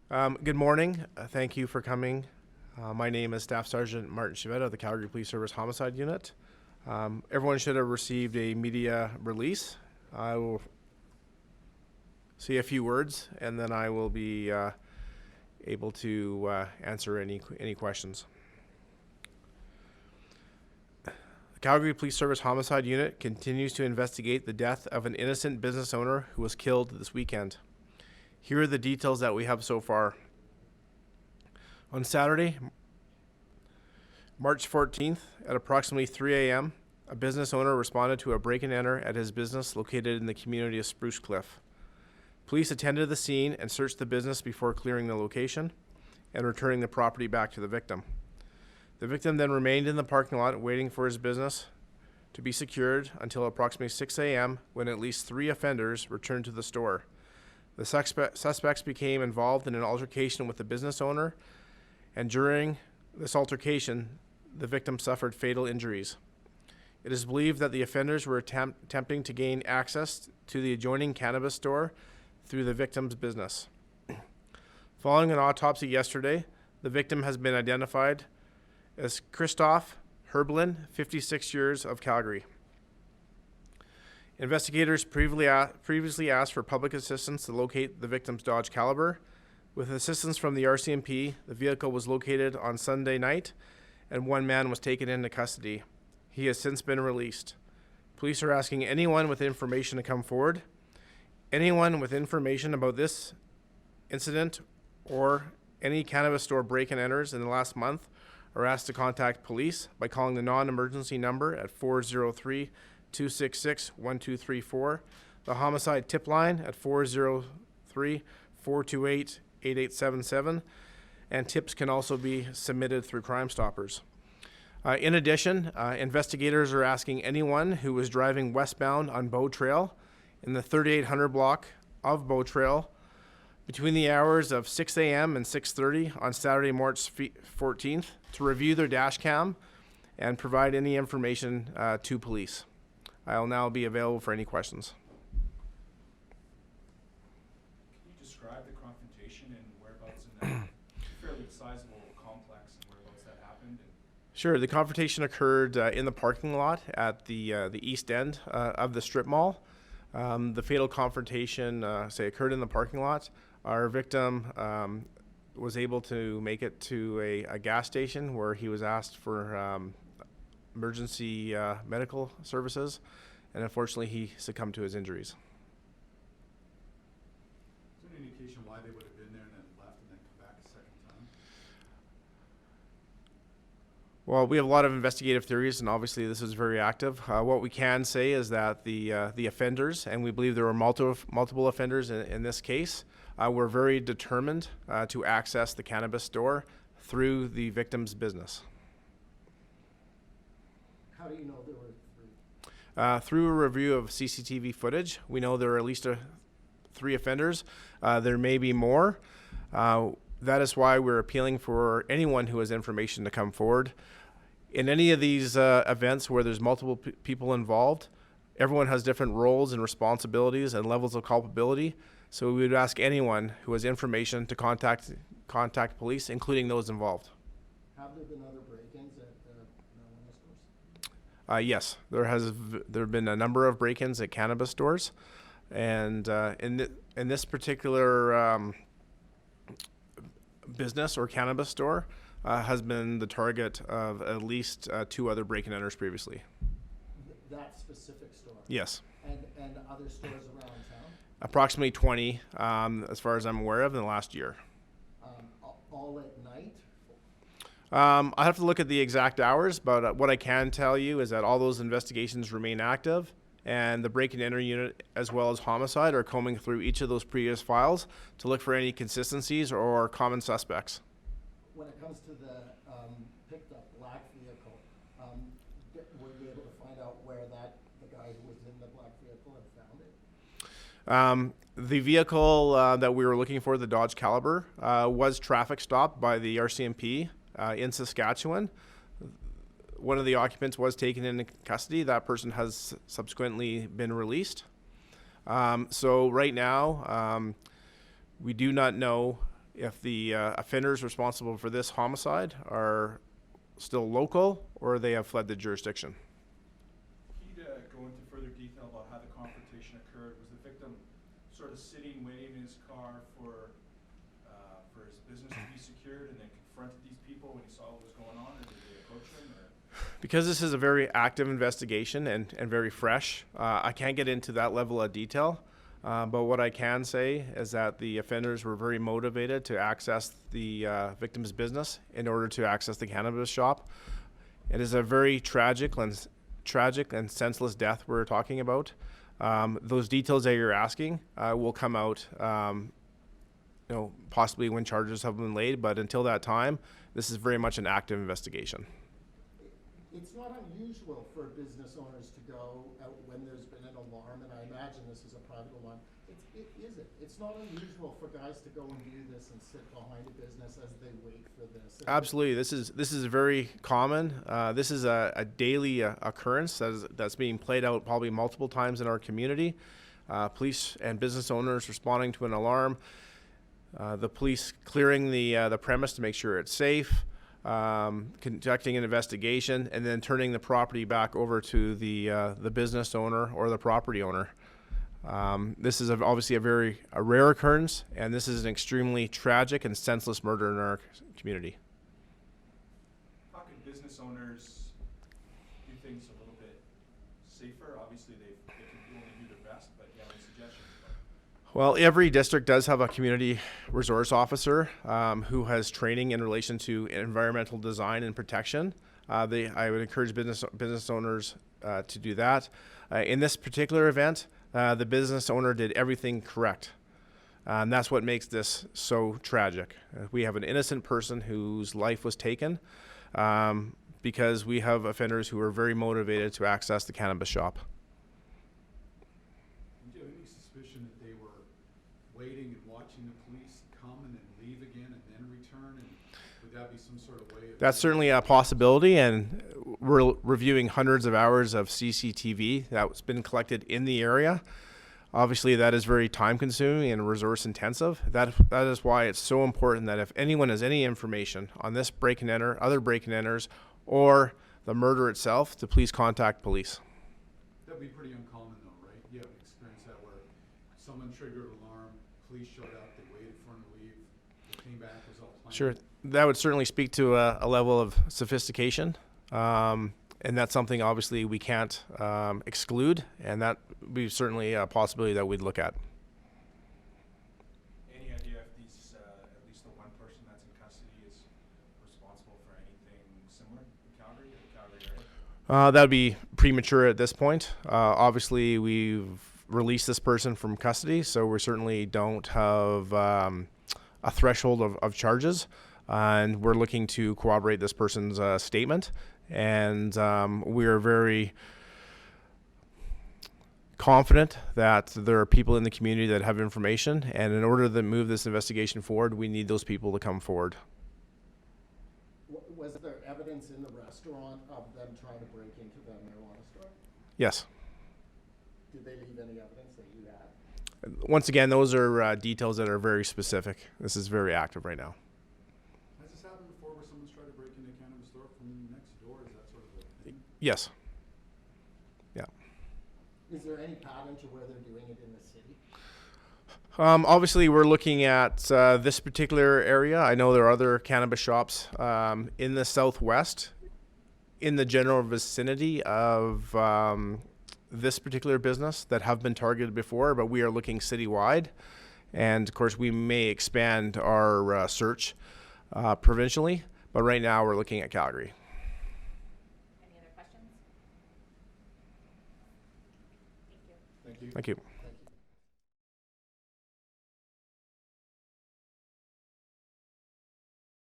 Good morning. Thank you for coming. My name is Staff Sergeant Martin Chivetta of the Calgary Police Service Homicide Unit. Everyone should have received a media release. I will say a few words, and then I will be able to answer any questions. The Calgary Police Service Homicide Unit continues to investigate the death of an innocent business owner who was killed this weekend. Here are the details that we have so far. On Saturday, March 14th, at approximately 3 a.m., a business owner responded to a break-and-enter at his business located in the community of Spruce Cliff. Police attended the scene and searched the business before clearing the location and returning the property back to the victim. The victim then remained in the parking lot waiting for his business to be secured until approximately 6 a.m. when at least 3 offenders returned to the store. The suspects became involved in an altercation with the business owner, and during this altercation, the victim suffered fatal injuries. It is believed that the offenders were attempting to gain access to the adjoining cannabis store through the victim's business. Following an autopsy yesterday, the victim has been identified as Christoph Herblin, 56 years, of Calgary. Investigators previously asked for public assistance to locate the victim's Dodge Caliber. With assistance from the RCMP, the vehicle was located on Sunday night, and one man was taken into custody. He has since been released. Police are asking anyone with information to come forward. Anyone with information about this incident or any cannabis store break-and-enters in the last month are asked to contact police by calling the non-emergency number at 403-266-1234, the homicide tip line at 403-428-8877, and tips can also be submitted through Crime Stoppers. In addition, investigators are asking anyone who was driving westbound on Bow Trail in the 3800 block of Bow Trail between the hours of 6 a.m. and 6:30 on Saturday, March 14th, to review their dash cam and provide any information to police. I'll now be available for any questions. Can you describe the confrontation and whereabouts in that fairly sizable complex and whereabouts that happened? Sure. The confrontation occurred in the parking lot at the east end of the strip mall. The fatal confrontation, occurred in the parking lot. Our victim was able to make it to a gas station where he was asked for emergency medical services, and unfortunately he succumbed to his injuries. Is there any indication why they would have been there and then left and then come back a second time? Well, we have a lot of investigative theories, and obviously this is very active. What we can say is that the offenders, and we believe there were multiple offenders in this case, were very determined to access the cannabis store through the victim's business. How do you know there were 3? Through a review of CCTV footage, we know there are at least 3 offenders. There may be more. That is why we're appealing for anyone who has information to come forward. In any of these events where there's multiple people involved, everyone has different roles and responsibilities and levels of culpability. So we would ask anyone who has information to contact police, including those involved. Have there been other break-ins at marijuana stores? Yes, there have been a number of break-ins at cannabis stores, and in this particular business or cannabis store has been the target of at least 2 other break-and-enters previously. That specific store? Yes. And other stores around town? Approximately 20, as far as I'm aware of, in the last year. All at night? I have to look at the exact hours, but what I can tell you is that all those investigations remain active, and the break-and-enter unit, as well as homicide, are combing through each of those previous files to look for any consistencies or common suspects. When it comes to the picked up black vehicle, were you able to find out where the guy who was in the black vehicle had found it? The vehicle that we were looking for, the Dodge Caliber, was traffic stopped by the RCMP in Saskatchewan. One of the occupants was taken into custody. That person has subsequently been released. So right now, we do not know if the offenders responsible for this homicide are still local or they have fled the jurisdiction. Can you go into further detail about how the confrontation occurred? Was the victim sort of sitting, waiting in his car for his business to be secured, and then confronted these people when he saw what was going on, or did they approach him? Or? Because this is a very active investigation and very fresh, I can't get into that level of detail. But what I can say is that the offenders were very motivated to access the victim's business in order to access the cannabis shop. It is a very tragic and senseless death we're talking about. Those details that you're asking will come out, possibly when charges have been laid. But until that time, this is very much an active investigation. It's not unusual for business owners to go out when there's been an alarm, and I imagine this is a private alarm. It's not unusual for guys to go and do this and sit behind a business as they wait for this. Absolutely, this is very common. This is a daily occurrence that's being played out probably multiple times in our community. Police and business owners responding to an alarm, the police clearing the premise to make sure it's safe. Conducting an investigation, and then turning the property back over to the business owner or the property owner. This is obviously a rare occurrence, and this is an extremely tragic and senseless murder in our community. How can business owners do things a little bit safer? Obviously, they can only do their best, but you have any suggestions? Well, every district does have a community resource officer who has training in relation to environmental design and protection. I would encourage business owners to do that. In this particular event, the business owner did everything correct. And that's what makes this so tragic. We have an innocent person whose life was taken because we have offenders who are very motivated to access the cannabis shop. Do you have any suspicion that they were waiting and watching the police come and then leave again and then return? And would that be some sort of way of... That's certainly a possibility, and we're reviewing hundreds of hours of CCTV that's been collected in the area. Obviously, that is very time-consuming and resource-intensive. That is why it's so important that if anyone has any information on this break-and-enter, other break-and-enters, or the murder itself, to please contact police. That'd be pretty uncommon, though, right? You have experienced that where someone triggered an alarm, police showed up, they waited for him to leave, they came back, was all planned. Sure, that would certainly speak to a level of sophistication. And that's something obviously we can't exclude, and that would be certainly a possibility that we'd look at. Any idea if these, at least the one person that's in custody is responsible for anything similar in Calgary, or the Calgary area? That would be premature at this point. Obviously, we've released this person from custody, so we certainly don't have a threshold of charges, and we're looking to corroborate this person's statement. And we are very confident that there are people in the community that have information, and in order to move this investigation forward, we need those people to come forward. Was there evidence in the restaurant of them trying to break into the marijuana store? Yes. Did they leave any evidence that you had? Once again, those are details that are very specific. This is very active right now. Has this happened before where someone's tried to break into a cannabis store from next door? Is that sort of a thing? Yes. Yeah. Is there any pattern to where they're doing it in the city? Obviously, we're looking at this particular area. I know there are other cannabis shops in the southwest, in the general vicinity of this particular business that have been targeted before, but we are looking citywide. And of course, we may expand our search provincially, but right now we're looking at Calgary. Any other questions? Thank you. Thank you. Thank you. Thank